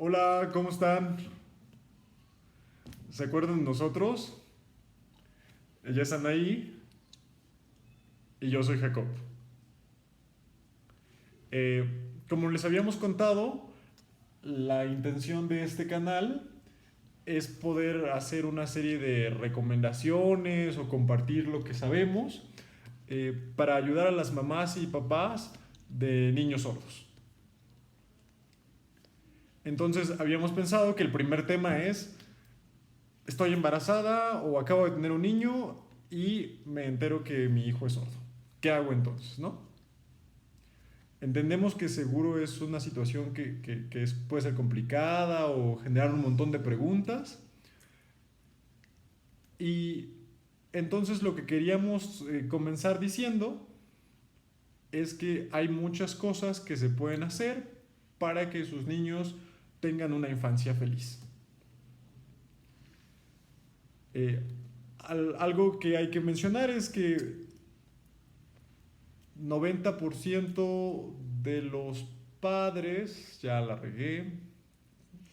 Hola, ¿cómo están? ¿Se acuerdan de nosotros? Ella es Anaí y yo soy Jacob. Como les habíamos contado, la intención de este canal es poder hacer una serie de recomendaciones o compartir lo que sabemos para ayudar a las mamás y papás de niños sordos. Entonces habíamos pensado que el primer tema es: estoy embarazada o acabo de tener un niño y me entero que mi hijo es sordo. ¿Qué hago entonces, no? Entendemos que seguro es una situación que puede ser complicada o generar un montón de preguntas. Y entonces lo que queríamos comenzar diciendo es que hay muchas cosas que se pueden hacer para que sus niños tengan una infancia feliz. Eh, Algo que hay que mencionar es que 90% de los padres, ya la regué,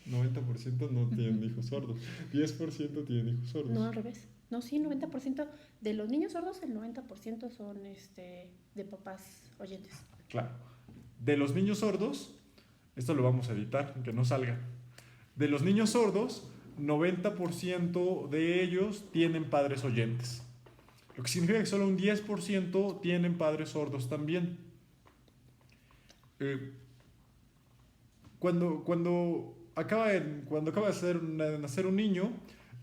90% no tienen hijos sordos, 10% tienen hijos No, sordos. al revés. No, sí, 90% de los niños sordos, el 90% son de papás oyentes. Claro. De los niños sordos, esto lo vamos a editar, que no salga. De los niños sordos, 90% de ellos tienen padres oyentes. Lo que significa que solo un 10% tienen padres sordos también. Eh, cuando acaba de nacer un niño,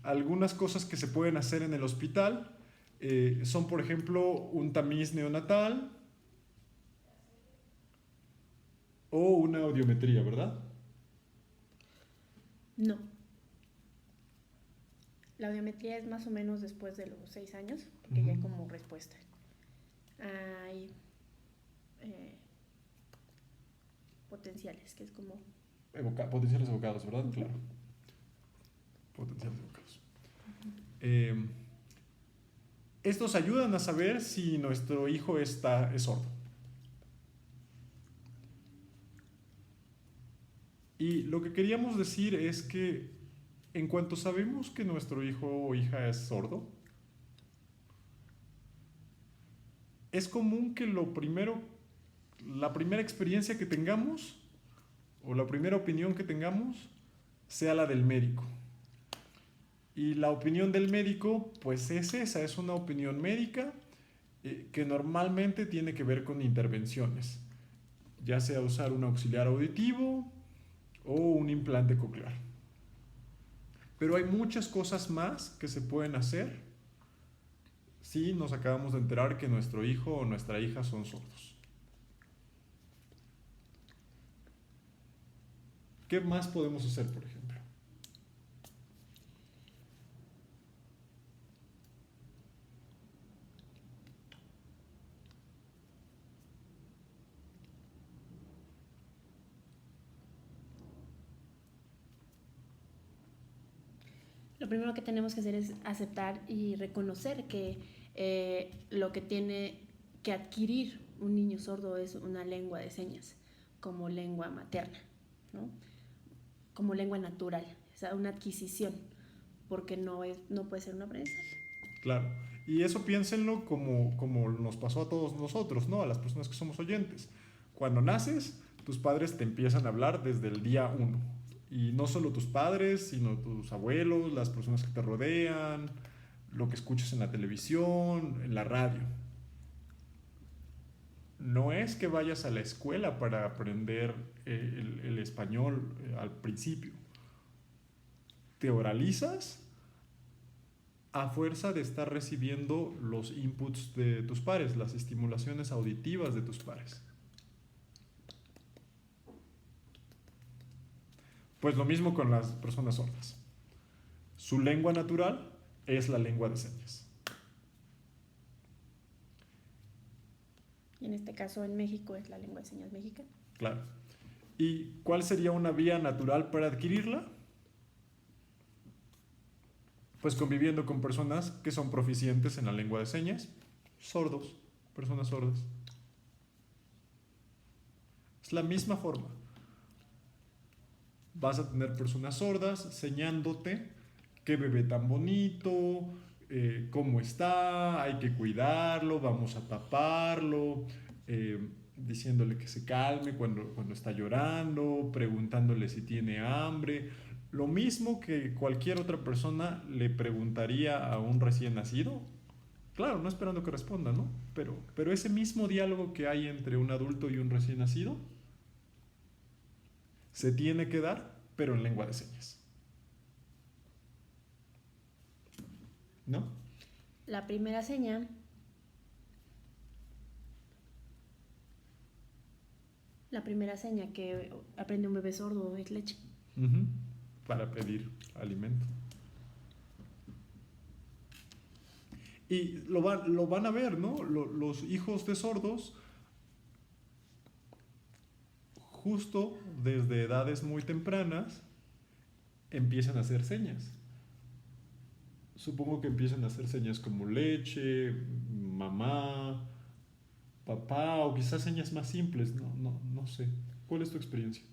algunas cosas que se pueden hacer en el hospital son, por ejemplo, un tamiz neonatal o una audiometría, ¿verdad? No. La audiometría es más o menos después de los 6 años, porque ya hay Uh-huh. como respuesta. Hay eh, potenciales, que es como... Potenciales evocados, ¿verdad? Uh-huh. Claro, potenciales evocados. Eh, Estos ayudan a saber si nuestro hijo es sordo. Y lo que queríamos decir es que en cuanto sabemos que nuestro hijo o hija es sordo, es común que la primera experiencia que tengamos o la primera opinión que tengamos sea la del médico. Y la opinión del médico, pues es esa, es una opinión médica que normalmente tiene que ver con intervenciones, ya sea usar un auxiliar auditivo o un implante coclear. Pero hay muchas cosas más que se pueden hacer si nos acabamos de enterar que nuestro hijo o nuestra hija son sordos. ¿Qué más podemos hacer, por ejemplo? Lo primero que tenemos que hacer es aceptar y reconocer que lo que tiene que adquirir un niño sordo es una lengua de señas, como lengua materna, ¿no? Como lengua natural, o sea, una adquisición, porque no puede ser un aprendizaje. Claro. Y eso piénsenlo como nos pasó a todos nosotros, ¿no? A las personas que somos oyentes. Cuando naces, tus padres te empiezan a hablar desde el día uno. Y no solo tus padres, sino tus abuelos, las personas que te rodean, lo que escuchas en la televisión, en la radio. No es que vayas a la escuela para aprender el español al principio. Te oralizas a fuerza de estar recibiendo los inputs de tus pares, las estimulaciones auditivas de tus pares. Pues lo mismo con las personas sordas. Su lengua natural es la lengua de señas. Y en este caso en México es la lengua de señas mexicana. Claro. ¿Y cuál sería una vía natural para adquirirla? Pues conviviendo con personas que son proficientes en la lengua de señas, sordos, personas sordas. Es la misma forma. vas a tener personas sordas señándote qué bebé tan bonito, cómo está, hay que cuidarlo, vamos a taparlo, diciéndole que se calme cuando está llorando, preguntándole si tiene hambre. Lo mismo que cualquier otra persona le preguntaría a un recién nacido. Claro, no esperando que responda, ¿no? Pero ese mismo diálogo que hay entre un adulto y un recién nacido se tiene que dar, pero en lengua de señas. ¿No? La primera seña, la primera seña que aprende un bebé sordo es leche. Uh-huh. Para pedir alimento. Y lo van a ver, ¿no? Los hijos de sordos, justo desde edades muy tempranas, empiezan a hacer señas. Supongo que empiezan a hacer señas como leche, mamá, papá, o quizás señas más simples, no sé. ¿Cuál es tu experiencia?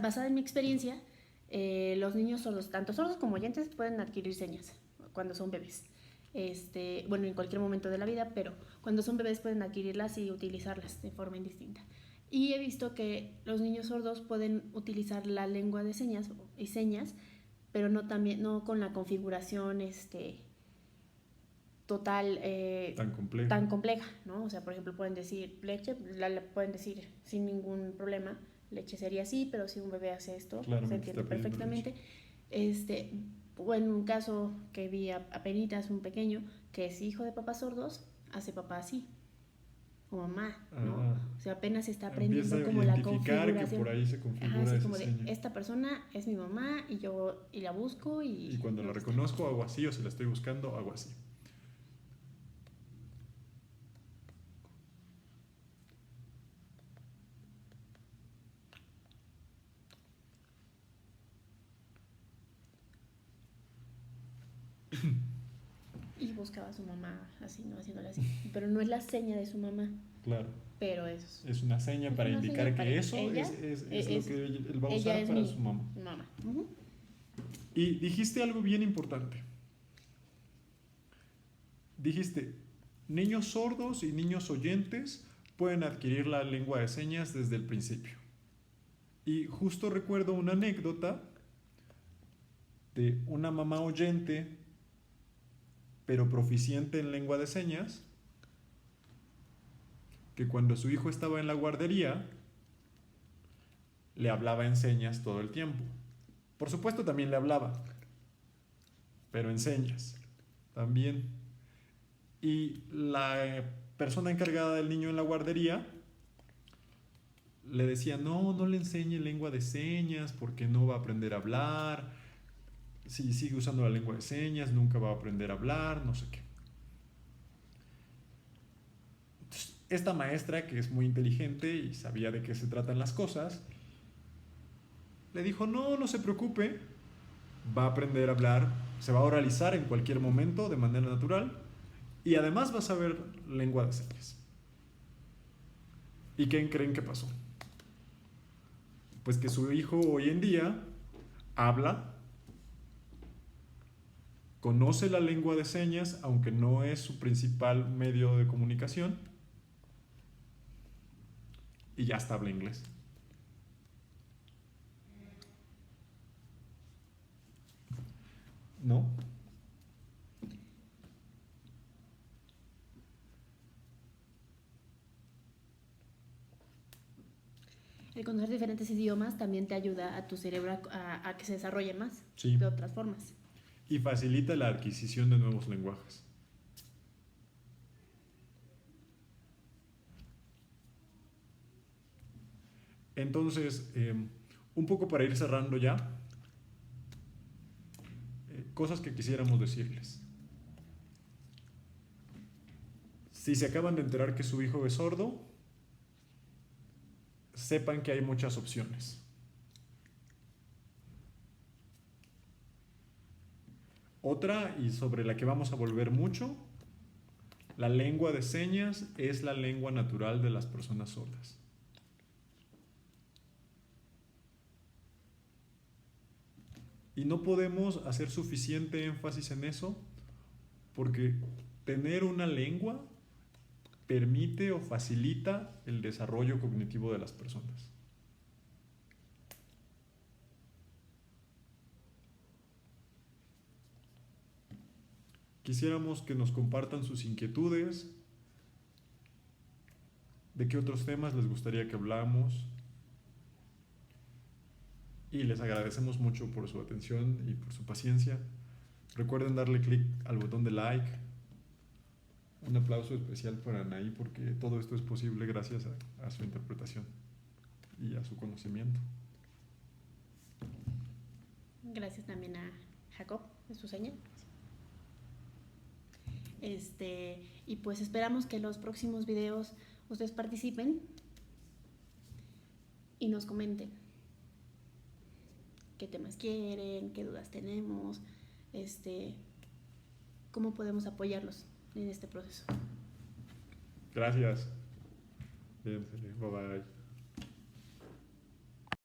Basada en mi experiencia, los niños sordos, tanto sordos como oyentes, pueden adquirir señas cuando son bebés. Bueno, en cualquier momento de la vida, pero cuando son bebés pueden adquirirlas y utilizarlas de forma indistinta. Y he visto que los niños sordos pueden utilizar la lengua de señas y señas, pero no con la configuración total tan compleja, ¿no? O sea, por ejemplo, pueden decir leche, la pueden decir sin ningún problema, leche sería así, pero si un bebé hace esto, se entiende perfectamente. Bueno, un caso que vi apenitas, un pequeño, que es hijo de papás sordos, hace papá así, o mamá, ¿no? O sea, apenas está aprendiendo como la configuración. Que por ahí se configura así esa como seña. de, esta persona es mi mamá y la busco y cuando la reconozco hago así, o si la estoy buscando hago así. Y buscaba a su mamá así, ¿no? Haciéndole así. Pero no es la seña de su mamá. Claro. Pero es una seña para indicar que eso es lo que él va a usar para su mamá. Uh-huh. Y dijiste algo bien importante. Dijiste, niños sordos y niños oyentes pueden adquirir la lengua de señas desde el principio. Y justo recuerdo una anécdota de una mamá oyente, pero proficiente en lengua de señas, que cuando su hijo estaba en la guardería, le hablaba en señas todo el tiempo. Por supuesto también le hablaba, pero en señas también. Y la persona encargada del niño en la guardería le decía, no le enseñe lengua de señas porque no va a aprender a hablar. Si sigue usando la lengua de señas, nunca va a aprender a hablar, no sé qué. Entonces, esta maestra, que es muy inteligente y sabía de qué se tratan las cosas, le dijo, no se preocupe, va a aprender a hablar, se va a oralizar en cualquier momento de manera natural y además va a saber lengua de señas. ¿Y qué creen que pasó? Pues que su hijo hoy en día habla, conoce la lengua de señas, aunque no es su principal medio de comunicación, y ya hasta habla inglés. ¿No? El conocer diferentes idiomas también te ayuda a tu cerebro a que se desarrolle más, sí, de otras formas. Y facilita la adquisición de nuevos lenguajes. Entonces, un poco para ir cerrando ya, cosas que quisiéramos decirles. Si se acaban de enterar que su hijo es sordo, sepan que hay muchas opciones. Otra, y sobre la que vamos a volver mucho, la lengua de señas es la lengua natural de las personas sordas. Y no podemos hacer suficiente énfasis en eso porque tener una lengua permite o facilita el desarrollo cognitivo de las personas. Quisiéramos que nos compartan sus inquietudes, de qué otros temas les gustaría que habláramos. Y les agradecemos mucho por su atención y por su paciencia. Recuerden darle clic al botón de like. Un aplauso especial para Anaí porque todo esto es posible gracias a su interpretación y a su conocimiento. Gracias también a Jacob de su seña. Y pues esperamos que los próximos videos ustedes participen y nos comenten qué temas quieren, qué dudas tenemos, cómo podemos apoyarlos en este proceso. Gracias. Bye bye.